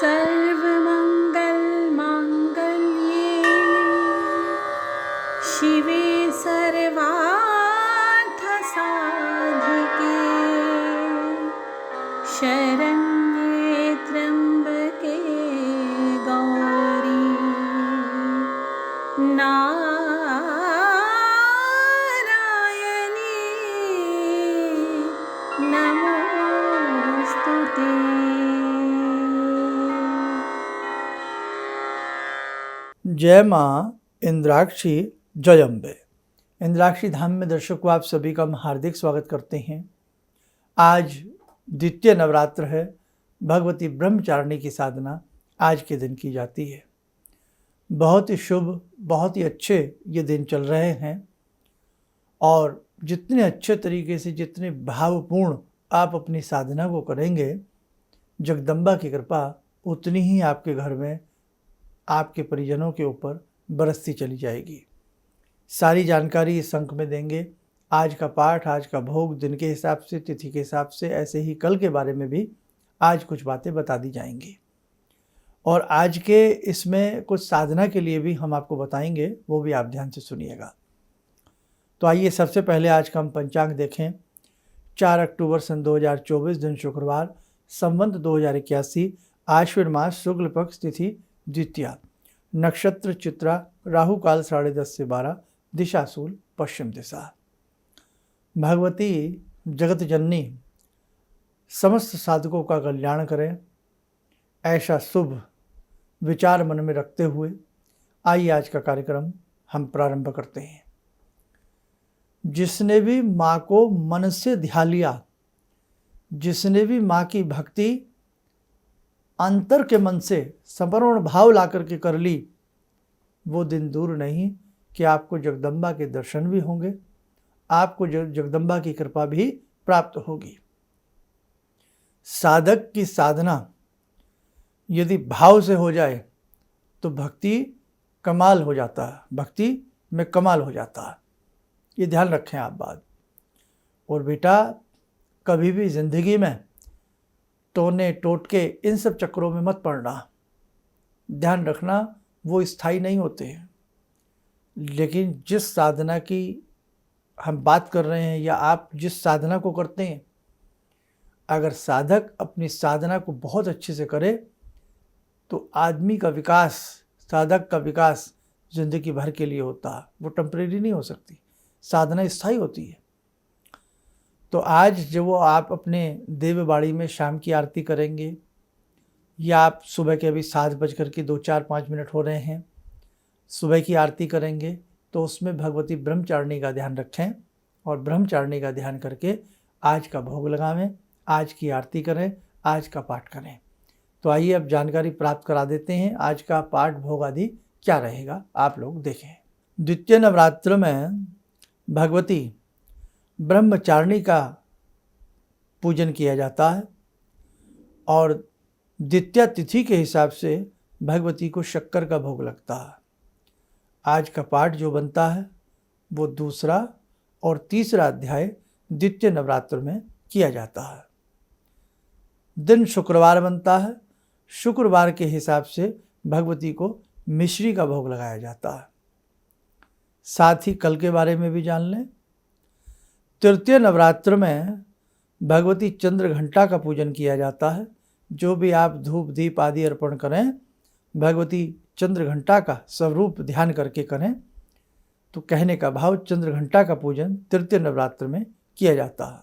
सर्वमङ्गलमाङ्गल्ये शिवे सर्वार्थसाधिके शरण्ये त्र्यम्बके गौरी नारायणी नमोस्तुते। जय माँ इंद्राक्षी जय अम्बे। इंद्राक्षी धाम में दर्शकों आप सभी का हम हार्दिक स्वागत करते हैं। आज द्वितीय नवरात्र है। भगवती ब्रह्मचारिणी की साधना आज के दिन की जाती है। बहुत ही शुभ, बहुत ही अच्छे ये दिन चल रहे हैं और जितने अच्छे तरीके से, जितने भावपूर्ण आप अपनी साधना को करेंगे, जगदम्बा की कृपा उतनी ही आपके घर में, आपके परिजनों के ऊपर बरसती चली जाएगी। सारी जानकारी इस अंक में देंगे। आज का पाठ, आज का भोग, दिन के हिसाब से, तिथि के हिसाब से, ऐसे ही कल के बारे में भी आज कुछ बातें बता दी जाएंगी। और आज के इसमें कुछ साधना के लिए भी हम आपको बताएंगे, वो भी आप ध्यान से सुनिएगा। तो आइए सबसे पहले आज का हम पंचांग देखें। 4 अक्टूबर सन 2024, दिन शुक्रवार, संवत 2081, आश्विन मास, शुक्ल पक्ष, तिथि द्वितीया, नक्षत्र चित्रा, राहु काल 10:30 से 12, दिशा शूल पश्चिम दिशा। भगवती जगत जननी समस्त साधकों का कल्याण करें, ऐसा शुभ विचार मन में रखते हुए आइए आज का कार्यक्रम हम प्रारंभ करते हैं। जिसने भी माँ को मन से ध्यान लिया, जिसने भी माँ की भक्ति अंतर के मन से समर्पण भाव ला करके कर ली, वो दिन दूर नहीं कि आपको जगदम्बा के दर्शन भी होंगे, आपको जगदम्बा की कृपा भी प्राप्त होगी। साधक की साधना यदि भाव से हो जाए तो भक्ति कमाल हो जाता है, भक्ति में कमाल हो जाता है। ये ध्यान रखें आप बात। और बेटा, कभी भी ज़िंदगी में टोने टोटके इन सब चक्रों में मत पड़ना। ध्यान रखना, वो स्थायी नहीं होते हैं। लेकिन जिस साधना की हम बात कर रहे हैं या आप जिस साधना को करते हैं, अगर साधक अपनी साधना को बहुत अच्छे से करे तो आदमी का विकास, साधक का विकास ज़िंदगी भर के लिए होता है। वो टेम्परेरी नहीं हो सकती, साधना स्थायी होती है। तो आज जो वो आप अपने देवबाड़ी में शाम की आरती करेंगे, या आप सुबह के अभी 7:02-4-5 हो रहे हैं, सुबह की आरती करेंगे, तो उसमें भगवती ब्रह्मचारिणी का ध्यान रखें और ब्रह्मचारिणी का ध्यान करके आज का भोग लगावें, आज की आरती करें, आज का पाठ करें। तो आइए अब जानकारी प्राप्त करा देते हैं आज का पाठ भोग आदि क्या रहेगा, आप लोग देखें। द्वितीय नवरात्र में भगवती ब्रह्मचारिणी का पूजन किया जाता है और द्वितीया तिथि के हिसाब से भगवती को शक्कर का भोग लगता है। आज का पाठ जो बनता है वो दूसरा और तीसरा अध्याय द्वितीय नवरात्र में किया जाता है। दिन शुक्रवार बनता है। शुक्रवार के हिसाब से भगवती को मिश्री का भोग लगाया जाता है। साथ ही कल के बारे में भी जान लें। तृतीय नवरात्र में भगवती चंद्र घंटा का पूजन किया जाता है। जो भी आप धूप दीप आदि अर्पण करें, भगवती चंद्र घंटा का स्वरूप ध्यान करके करें। तो कहने का भाव, चंद्र घंटा का पूजन तृतीय नवरात्र में किया जाता है।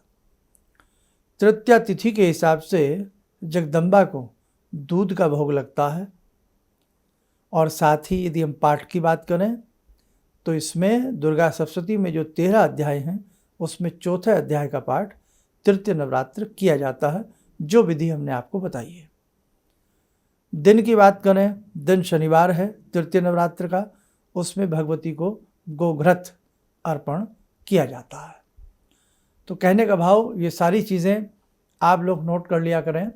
तृतीया तिथि के हिसाब से जगदम्बा को दूध का भोग लगता है। और साथ ही यदि हम पाठ की बात करें तो इसमें दुर्गा सप्तशती में जो 13 अध्याय हैं, उसमें चौथे अध्याय का पाठ तृतीय नवरात्र किया जाता है, जो विधि हमने आपको बताई है। दिन की बात करें, दिन शनिवार है तृतीय नवरात्र का, उसमें भगवती को गोघृत अर्पण किया जाता है। तो कहने का भाव, ये सारी चीज़ें आप लोग नोट कर लिया करें।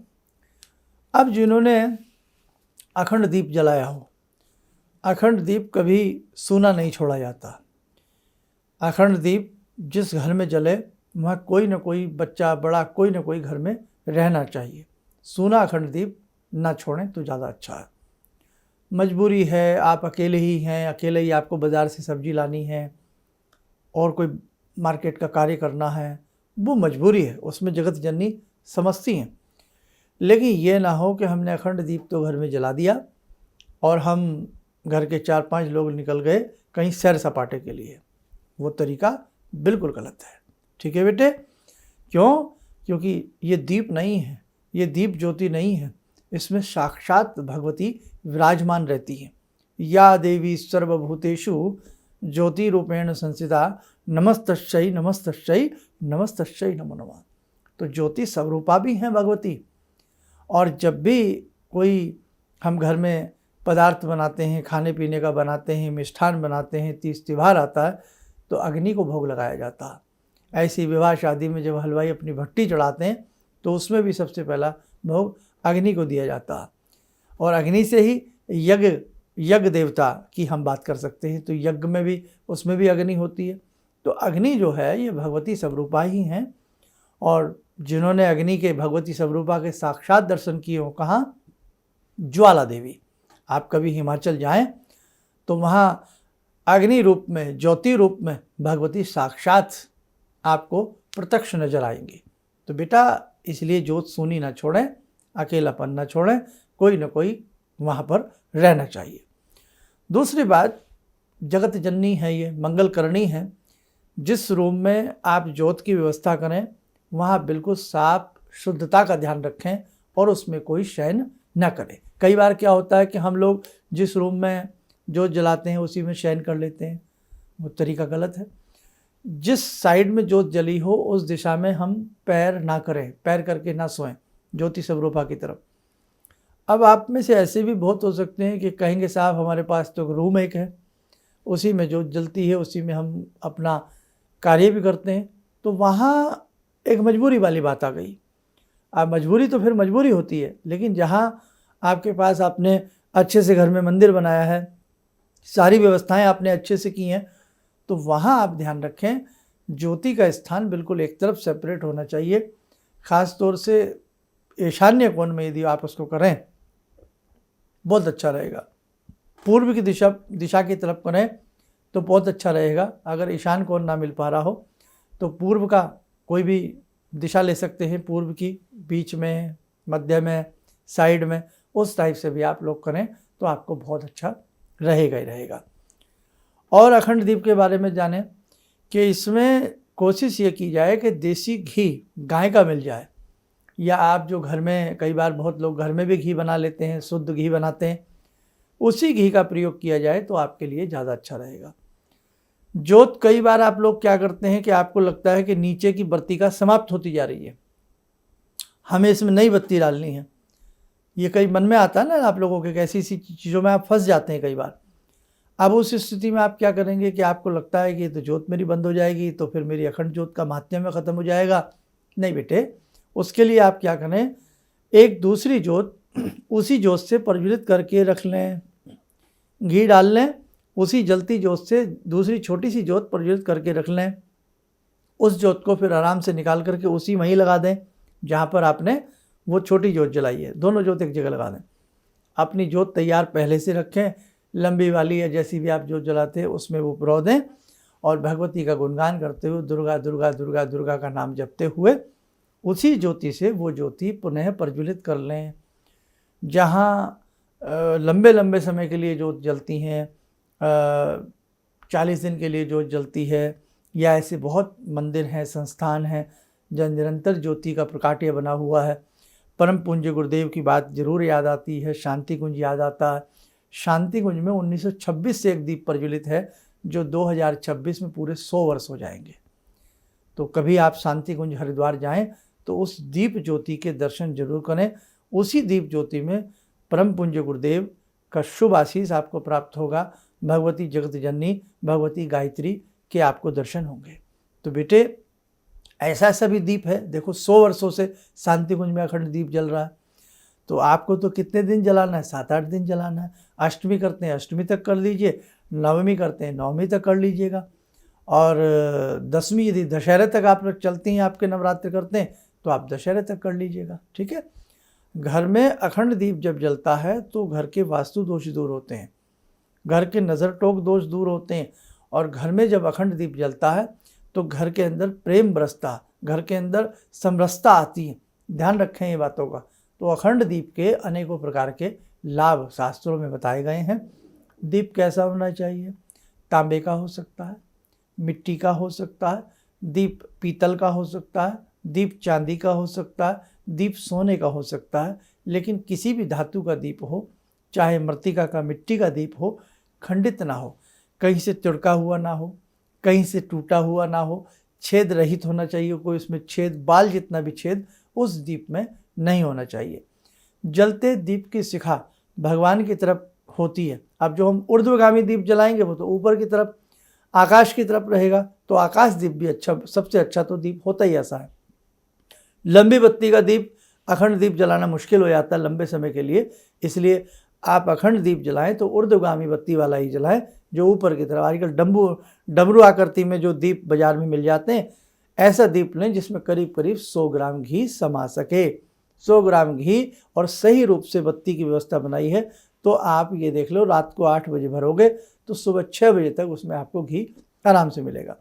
अब जिन्होंने अखंड दीप जलाया हो, अखंड दीप कभी सूना नहीं छोड़ा जाता। अखंड दीप जिस घर में जले, वहाँ कोई न कोई बच्चा बड़ा, कोई न कोई घर में रहना चाहिए। सूना अखंड दीप ना छोड़ें तो ज़्यादा अच्छा है। मजबूरी है, आप अकेले ही हैं, अकेले ही आपको बाज़ार से सब्ज़ी लानी है और कोई मार्केट का कार्य करना है, वो मजबूरी है, उसमें जगत जननी समझती हैं। लेकिन ये ना हो कि हमने अखंड दीप तो घर में जला दिया और हम घर के 4-5 लोग निकल गए कहीं सैर सपाटे के लिए। वो तरीका बिल्कुल गलत है। ठीक है बेटे? क्यों? क्योंकि ये दीप नहीं है, ये दीप ज्योति नहीं है, इसमें साक्षात भगवती विराजमान रहती हैं। या देवी सर्वभूतेषु ज्योति रूपेण संस्थिता नमस्तस्यै नमस्तस्यै नमस्तस्यै नमो नमः। तो ज्योति स्वरूपा भी हैं भगवती। और जब भी कोई हम घर में पदार्थ बनाते हैं, खाने पीने का बनाते हैं, मिष्ठान बनाते हैं, तीज त्योहार आता है तो अग्नि को भोग लगाया जाता है। ऐसी विवाह शादी में जब हलवाई अपनी भट्टी चढ़ाते हैं तो उसमें भी सबसे पहला भोग अग्नि को दिया जाता है। और अग्नि से ही यज्ञ देवता की हम बात कर सकते हैं, तो यज्ञ में भी उसमें भी अग्नि होती है। तो अग्नि जो है ये भगवती स्वरूपा ही हैं। और जिन्होंने अग्नि के भगवती स्वरूपा के साक्षात दर्शन किए हो, कहाँ? ज्वाला देवी। आप कभी हिमाचल जाएं तो वहाँ अग्नि रूप में, ज्योति रूप में भगवती साक्षात आपको प्रत्यक्ष नजर आएंगी। तो बेटा इसलिए ज्योत सूनी ना छोड़ें, अकेलापन ना छोड़ें, कोई ना कोई वहाँ पर रहना चाहिए। दूसरी बात, जगत जननी है, ये मंगल करनी है। जिस रूम में आप ज्योत की व्यवस्था करें वहाँ बिल्कुल साफ शुद्धता का ध्यान रखें और उसमें कोई शयन न करें। कई बार क्या होता है कि हम लोग जिस रूम में ज्योत जलाते हैं उसी में शयन कर लेते हैं, वो तरीका गलत है। जिस साइड में ज्योत जली हो उस दिशा में हम पैर ना करें, पैर करके ना सोएं ज्योति स्वरूपा की तरफ। अब आप में से ऐसे भी बहुत हो सकते हैं कि कहेंगे साहब हमारे पास तो रूम एक है, उसी में ज्योत जलती है, उसी में हम अपना कार्य भी करते हैं। तो वहाँ एक मजबूरी वाली बात आ गई। अब मजबूरी तो फिर मजबूरी होती है, लेकिन जहाँ आपके पास आपने अच्छे से घर में मंदिर बनाया है, सारी व्यवस्थाएं आपने अच्छे से की हैं, तो वहाँ आप ध्यान रखें ज्योति का स्थान बिल्कुल एक तरफ सेपरेट होना चाहिए। ख़ास तौर से ईशान्य कोण में यदि आप उसको करें बहुत अच्छा रहेगा। पूर्व की दिशा की तरफ करें तो बहुत अच्छा रहेगा। अगर ईशान कोण ना मिल पा रहा हो तो पूर्व का कोई भी दिशा ले सकते हैं, पूर्व की, बीच में, मध्य में, साइड में, उस टाइप से भी आप लोग करें तो आपको बहुत अच्छा रहेगा ही रहेगा। और अखंड दीप के बारे में जानें कि इसमें कोशिश ये की जाए कि देसी घी गाय का मिल जाए, या आप जो घर में, कई बार बहुत लोग घर में भी घी बना लेते हैं, शुद्ध घी बनाते हैं, उसी घी का प्रयोग किया जाए तो आपके लिए ज़्यादा अच्छा रहेगा। ज्योत कई बार आप लोग क्या करते हैं कि आपको लगता है कि नीचे की बत्ती का समाप्त होती जा रही है, हमें इसमें नई बत्ती डालनी है। ये कई मन में आता है ना आप लोगों के, कैसी सी चीज़ों में आप फंस जाते हैं कई बार। अब उस स्थिति में आप क्या करेंगे कि आपको लगता है कि तो ज्योत मेरी बंद हो जाएगी, तो फिर मेरी अखंड ज्योत का महात्म्य में ख़त्म हो जाएगा। नहीं बेटे, उसके लिए आप क्या करें, एक दूसरी ज्योत उसी ज्योत से प्रज्वलित करके रख लें, घी डाल लें, उसी जलती ज्योत से दूसरी छोटी सी ज्योत प्रज्वलित करके रख लें। उस ज्योत को फिर आराम से निकाल करके उसी में ही लगा दें जहाँ पर आपने वो छोटी ज्योत जलाई है। दोनों ज्योत एक जगह लगा दें। अपनी ज्योत तैयार पहले से रखें, लंबी वाली या जैसी भी आप ज्योत जलाते हैं उसमें वो पिरो दें और भगवती का गुणगान करते हुए, दुर्गा दुर्गा दुर्गा दुर्गा का नाम जपते हुए उसी ज्योति से वो ज्योति पुनः प्रज्वलित कर लें। जहाँ लंबे लंबे समय के लिए ज्योत जलती हैं, 40 दिन के लिए ज्योत जलती है, या ऐसे बहुत मंदिर हैं, संस्थान हैं जहाँ निरंतर ज्योति का प्रकाट्य बना हुआ है। परम पूज्य गुरुदेव की बात जरूर याद आती है, शांति कुंज याद आता है। शांति कुंज में 1926 से एक दीप प्रज्वलित है जो 2026 में पूरे 100 वर्ष हो जाएंगे। तो कभी आप शांति कुंज हरिद्वार जाएं तो उस दीप ज्योति के दर्शन जरूर करें। उसी दीप ज्योति में परम पूज्य गुरुदेव का शुभ आशीष आपको प्राप्त होगा। भगवती जगत जननी, भगवती गायत्री के आपको दर्शन होंगे। तो बेटे ऐसा भी दीप है, देखो 100 वर्षों से शांति कुंज में अखंड दीप जल रहा है। तो आपको तो कितने दिन जलाना है? 7-8 दिन जलाना है। अष्टमी करते हैं अष्टमी तक कर लीजिए, नवमी करते हैं नवमी तक कर लीजिएगा, और दसवीं यदि दशहरे तक आप लोग चलती हैं, आपके नवरात्र करते हैं तो आप दशहरे तक कर लीजिएगा। ठीक है। घर में अखंड दीप जब जलता है तो घर के वास्तु दोष दूर होते हैं, घर के नज़र टोक दोष दूर होते हैं। और घर में जब अखंड दीप जलता है तो घर के अंदर प्रेम बरसता, घर के अंदर समरसता आती है। ध्यान रखें ये बातों का। तो अखंड दीप के अनेकों प्रकार के लाभ शास्त्रों में बताए गए हैं। दीप कैसा होना चाहिए? तांबे का हो सकता है, मिट्टी का हो सकता है, दीप पीतल का हो सकता है, दीप चांदी का हो सकता है, दीप सोने का हो सकता है। लेकिन किसी भी धातु का दीप हो, चाहे मृत्तिका का मिट्टी का दीप हो, खंडित ना हो, कहीं से तिड़का हुआ ना हो, कहीं से टूटा हुआ ना हो, छेद रहित होना चाहिए। कोई उसमें छेद, बाल जितना भी छेद उस दीप में नहीं होना चाहिए। जलते दीप की शिखा भगवान की तरफ होती है। अब जो हम ऊर्ध्वगामी दीप जलाएंगे वो तो ऊपर की तरफ, आकाश की तरफ रहेगा। तो आकाश दीप भी अच्छा, सबसे अच्छा तो दीप होता ही ऐसा है। लंबी बत्ती का दीप, अखंड दीप जलाना मुश्किल हो जाता है लंबे समय के लिए, इसलिए आप अखंड दीप जलाएं तो ऊर्ध्वगामी बत्ती वाला ही जलाएं, जो ऊपर की तरफ। आजकल डमरू आकृति में जो दीप बाजार में मिल जाते हैं, ऐसा दीप लें जिसमें करीब करीब 100 ग्राम घी समा सके। 100 ग्राम घी और सही रूप से बत्ती की व्यवस्था बनाई है तो आप ये देख लो, रात को 8 बजे भरोगे तो सुबह 6 बजे तक उसमें आपको घी आराम से मिलेगा।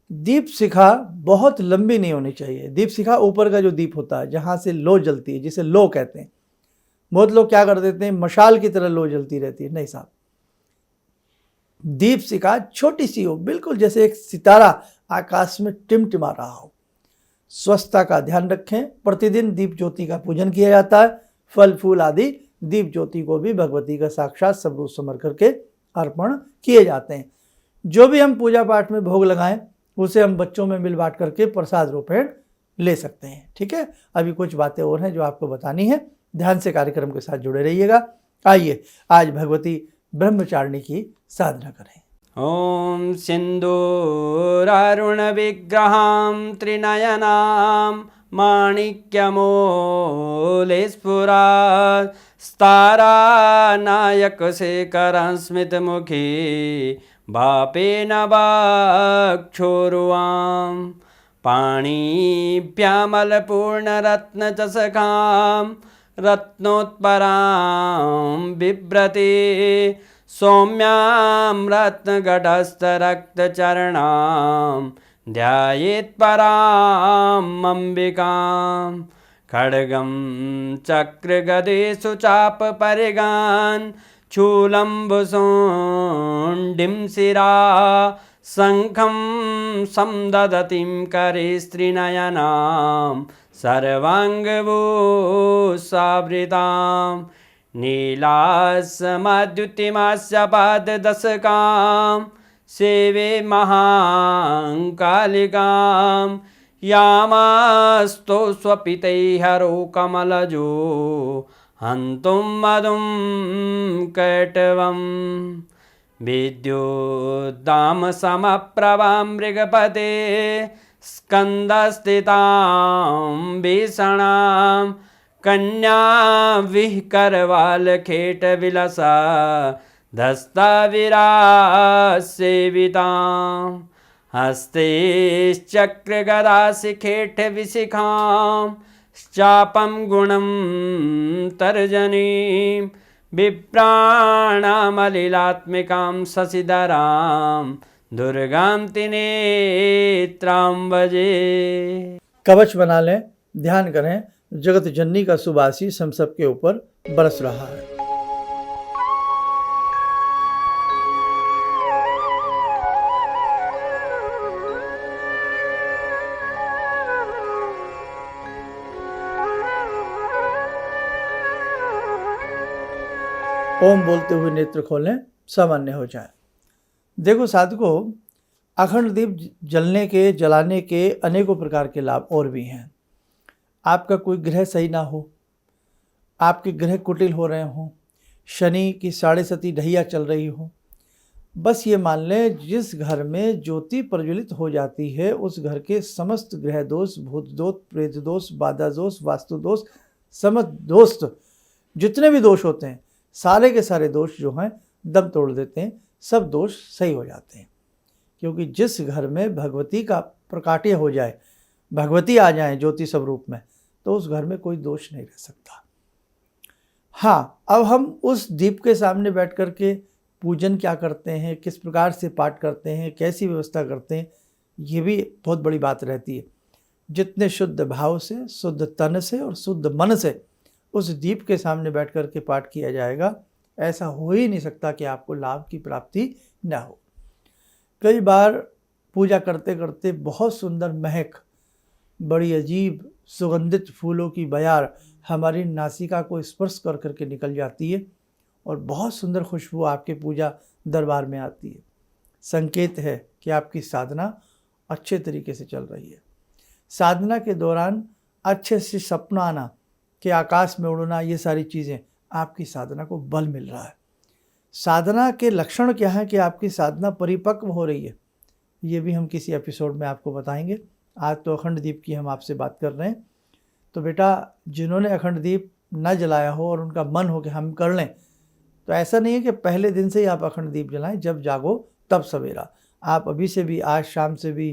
दीप शिखा बहुत लंबी नहीं होनी चाहिए। दीप शिखा ऊपर का जो दीप होता है, जहाँ से लो जलती है, जिसे लो कहते हैं। बहुत लोग क्या कर देते हैं, मशाल की तरह लो जलती रहती है। नहीं साहब, दीप शिखा छोटी सी हो, बिल्कुल जैसे एक सितारा आकाश में टिमटिमा रहा हो। स्वच्छता का ध्यान रखें। प्रतिदिन दीप ज्योति का पूजन किया जाता है। फल फूल आदि दीप ज्योति को भी भगवती का साक्षात सबरूप समर करके अर्पण किए जाते हैं। जो भी हम पूजा पाठ में भोग लगाएं उसे हम बच्चों में मिल बांट करके प्रसाद रूपेण ले सकते हैं। ठीक है, अभी कुछ बातें और हैं जो आपको बतानी है। ध्यान से कार्यक्रम के साथ जुड़े रहिएगा। आइए आज भगवती ब्रह्मचारिणी की साधना करें। ॐ सिन्दूरारुणविग्रहां त्रिनयनां माणिक्यमूलस्फुरात् स्तारानायकशेखरं स्मितमुखी भापेन वक्षोरुवां पाणिभ्यामलपूर्णरत्नचषकां रत्नोत्परां बिभ्रति सौम्यां रत्नगटस्थरक्तचरणां ध्यायेत् पराम् अम्बिकां खड्गं चक्रगदेषु चापपरिगान् शूलम्बुशुण्डिं शिरा शङ्खं संदधतीं करे स्त्रीनयनां सर्वाङ्गभूषावृतां नीलासमद्युतिमास्य पाददशकां सेवे महाकालिकां यामास्तो स्वपितैहरो कमलजो हन्तुं मधुं कैटवं विद्युद्दामसमप्रभां मृगपते स्कन्दस्थितां भीषणां कन्या विहकरवालखेटविलसा धस्ताविरासेवितां हस्तैश्चक्रगदाशिखेटविशिखां चापं गुणं तर्जनीं विप्राणामलिलात्मिकां शशिधरां दुर्गां त्रिनेत्रां भजे। कवच बना लें, ध्यान करें, जगत जननी का शुभ आशीष हम सबके ऊपर बरस रहा है। ओम बोलते हुए नेत्र खोलें, सामान्य हो जाए। देखो साधकों, अखंड दीप जलने के, जलाने के अनेकों प्रकार के लाभ और भी हैं। आपका कोई ग्रह सही ना हो, आपके ग्रह कुटिल हो रहे हों, शनि की 7.5 ढैया चल रही हो, बस ये मान लें जिस घर में ज्योति प्रज्वलित हो जाती है उस घर के समस्त ग्रह दोष, भूत दोष, प्रेत दोष, बाधा दोष, वास्तु दोष, समस्त दोष, जितने भी दोष होते हैं सारे के सारे दोष जो हैं दम तोड़ देते हैं, सब दोष सही हो जाते हैं। क्योंकि जिस घर में भगवती का प्रकाट्य हो जाए, भगवती आ जाए ज्योति स्वरूप में, तो उस घर में कोई दोष नहीं रह सकता। हाँ, अब हम उस दीप के सामने बैठ कर के पूजन क्या करते हैं, किस प्रकार से पाठ करते हैं, कैसी व्यवस्था करते हैं, ये भी बहुत बड़ी बात रहती है। जितने शुद्ध भाव से, शुद्ध तन से और शुद्ध मन से उस दीप के सामने बैठ कर के पाठ किया जाएगा, ऐसा हो ही नहीं सकता कि आपको लाभ की प्राप्ति न हो। कई बार पूजा करते करते बहुत सुंदर महक, बड़ी अजीब सुगंधित फूलों की बयार हमारी नासिका को स्पर्श कर करके निकल जाती है और बहुत सुंदर खुशबू आपके पूजा दरबार में आती है। संकेत है कि आपकी साधना अच्छे तरीके से चल रही है। साधना के दौरान अच्छे से सपना आना, कि आकाश में उड़ना, ये सारी चीज़ें आपकी साधना को बल मिल रहा है। साधना के लक्षण क्या है कि आपकी साधना परिपक्व हो रही है, ये भी हम किसी एपिसोड में आपको बताएंगे। आज तो अखंड दीप की हम आपसे बात कर रहे हैं। तो बेटा, जिन्होंने अखंड दीप न जलाया हो और उनका मन हो कि हम कर लें, तो ऐसा नहीं है कि पहले दिन से ही आप अखंड दीप जलाएं। जब जागो तब सवेरा, आप अभी से भी, आज शाम से भी,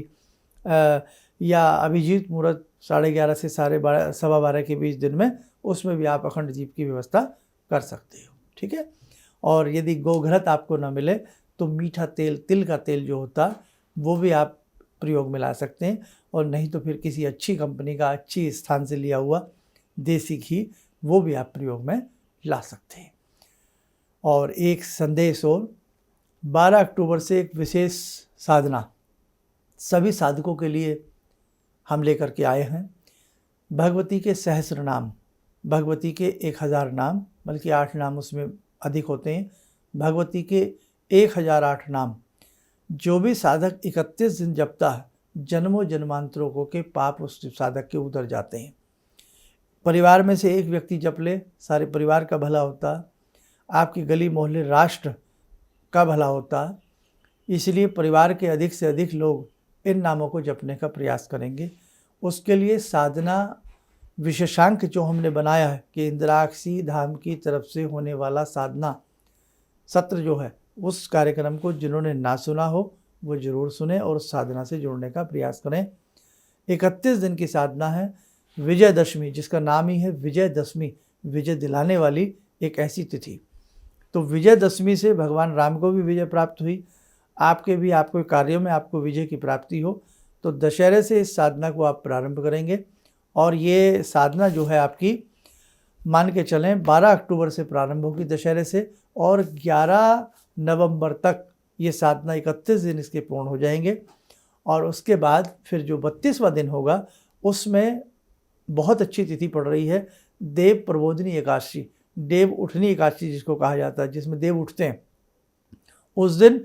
या अभिजीत मुहूर्त 11:30 से 12:15 के बीच दिन में, उसमें भी आप अखंड दीप की व्यवस्था कर सकते हो। ठीक है। और यदि गोघृत आपको ना मिले तो मीठा तेल, तिल का तेल जो होता है, वो भी आप प्रयोग में ला सकते हैं। और नहीं तो फिर किसी अच्छी कंपनी का, अच्छी स्थान से लिया हुआ देसी घी, वो भी आप प्रयोग में ला सकते हैं। और एक संदेश और, 12 अक्टूबर से एक विशेष साधना सभी साधकों के लिए हम लेकर के आए हैं। भगवती के सहस्र नाम, भगवती के 1000 नाम, बल्कि 8 नाम उसमें अधिक होते हैं। भगवती के 1008 नाम जो भी साधक 31 दिन जपता है, जन्मों जन्मांतरों के पाप उस साधक के उतर जाते हैं। परिवार में से एक व्यक्ति जप ले, सारे परिवार का भला होता है, आपकी गली मोहल्ले राष्ट्र का भला होता है। इसलिए परिवार के अधिक से अधिक लोग इन नामों को जपने का प्रयास करेंगे। उसके लिए साधना विशेषांक जो हमने बनाया है कि इंद्राक्षी धाम की तरफ से होने वाला साधना सत्र जो है, उस कार्यक्रम को जिन्होंने ना सुना हो वो ज़रूर सुने और उस साधना से जुड़ने का प्रयास करें। 31 दिन की साधना है। विजयदशमी, जिसका नाम ही है विजयदशमी, विजय दिलाने वाली एक ऐसी तिथि। तो विजयदशमी से भगवान राम को भी विजय प्राप्त हुई, आपके भी, आपके कार्यों में आपको विजय की प्राप्ति हो। तो दशहरे से इस साधना को आप प्रारंभ करेंगे। और ये साधना जो है आपकी, मान के चलें 12 अक्टूबर से प्रारंभ होगी दशहरे से, और 11 नवंबर तक ये साधना 31 दिन इसके पूर्ण हो जाएंगे। और उसके बाद फिर जो 32वां दिन होगा, उसमें बहुत अच्छी तिथि पड़ रही है, देव प्रबोधिनी एकादशी, देव उठनी एकादशी जिसको कहा जाता है, जिसमें देव उठते हैं। उस दिन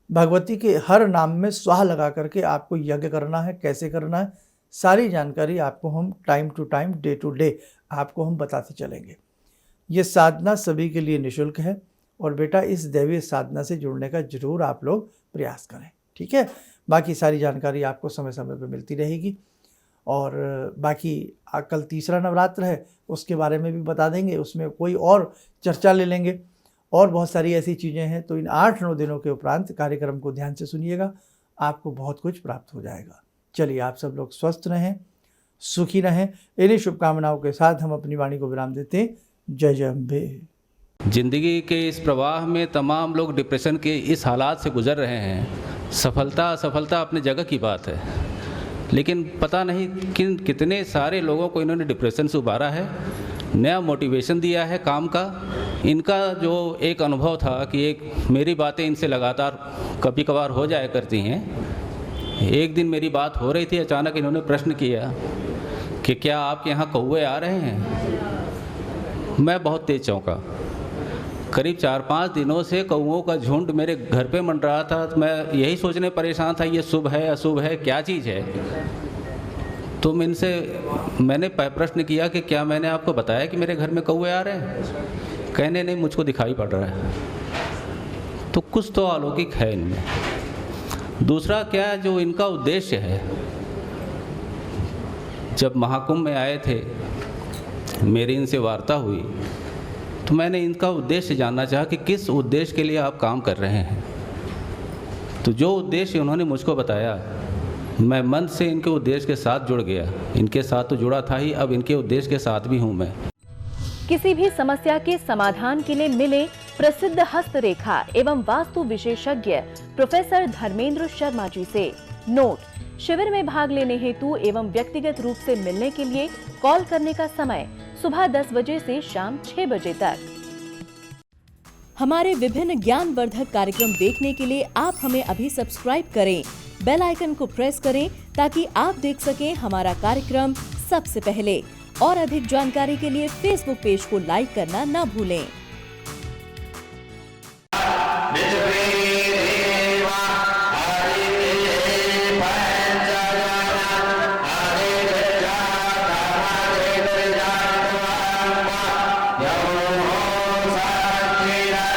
भगवती के हर नाम में स्वाहा लगा करके आपको यज्ञ करना है। कैसे करना है, सारी जानकारी आपको हम time to time, day to day आपको हम बताते चलेंगे। ये साधना सभी के लिए निःशुल्क है। और बेटा, इस दैवीय साधना से जुड़ने का जरूर आप लोग प्रयास करें। ठीक है। बाकी सारी जानकारी आपको समय समय पर मिलती रहेगी। और बाकी कल तीसरा नवरात्र है, उसके बारे में भी बता देंगे, उसमें कोई और चर्चा ले लेंगे। और बहुत सारी ऐसी चीज़ें हैं। तो इन 8-9 दिनों के उपरांत कार्यक्रम को ध्यान से सुनिएगा, आपको बहुत कुछ प्राप्त हो जाएगा। चलिए, आप सब लोग स्वस्थ रहें, सुखी रहें। इन्हीं शुभकामनाओं के साथ हम अपनी वाणी को विराम देते हैं। जय जय अम्बे। ज़िंदगी के इस प्रवाह में तमाम लोग डिप्रेशन के इस हालात से गुज़र रहे हैं। सफलता असफलता अपनी जगह की बात है, लेकिन पता नहीं कितने सारे लोगों को इन्होंने डिप्रेशन से उबारा है, नया मोटिवेशन दिया है काम का। इनका जो एक अनुभव था कि एक मेरी बातें इनसे लगातार कभी कभार हो जाया करती हैं। एक दिन मेरी बात हो रही थी, अचानक इन्होंने प्रश्न किया कि क्या आपके यहाँ कौवे आ रहे हैं। मैं बहुत तेज चौंका। करीब 4-5 दिनों से कौवों का झुंड मेरे घर पे मंडरा था। तो मैं यही सोचने परेशान था, ये शुभ है अशुभ है, क्या चीज़ है। तो मैंने प्रश्न किया कि क्या मैंने आपको बताया कि मेरे घर में कौवे आ रहे हैं। कहने नहीं, मुझको दिखाई पड़ रहा है। तो कुछ तो अलौकिक है इनमें। दूसरा क्या, जो इनका उद्देश्य है, जब महाकुंभ में आए थे, मेरी इनसे वार्ता हुई, तो मैंने इनका उद्देश्य जानना चाहा कि किस उद्देश्य के लिए आप काम कर रहे हैं। तो जो उद्देश्य उन्होंने मुझको बताया, मैं मन से इनके उद्देश्य के साथ जुड़ गया। इनके साथ तो जुड़ा था ही, अब इनके उद्देश्य के साथ भी हूँ मैं। किसी भी समस्या के समाधान के लिए मिले प्रसिद्ध हस्तरेखा एवं वास्तु विशेषज्ञ प्रोफेसर धर्मेंद्र शर्मा जी से। नोट: शिविर में भाग लेने हेतु एवं व्यक्तिगत रूप से मिलने के लिए कॉल करने का समय सुबह 10 बजे से शाम 6 बजे तक। हमारे विभिन्न ज्ञानवर्धक कार्यक्रम देखने के लिए आप हमें अभी सब्सक्राइब करें, बेल आइकन को प्रेस करें ताकि आप देख सकें हमारा कार्यक्रम सबसे पहले। और अधिक जानकारी के लिए फेसबुक पेज को लाइक करना न भूलें।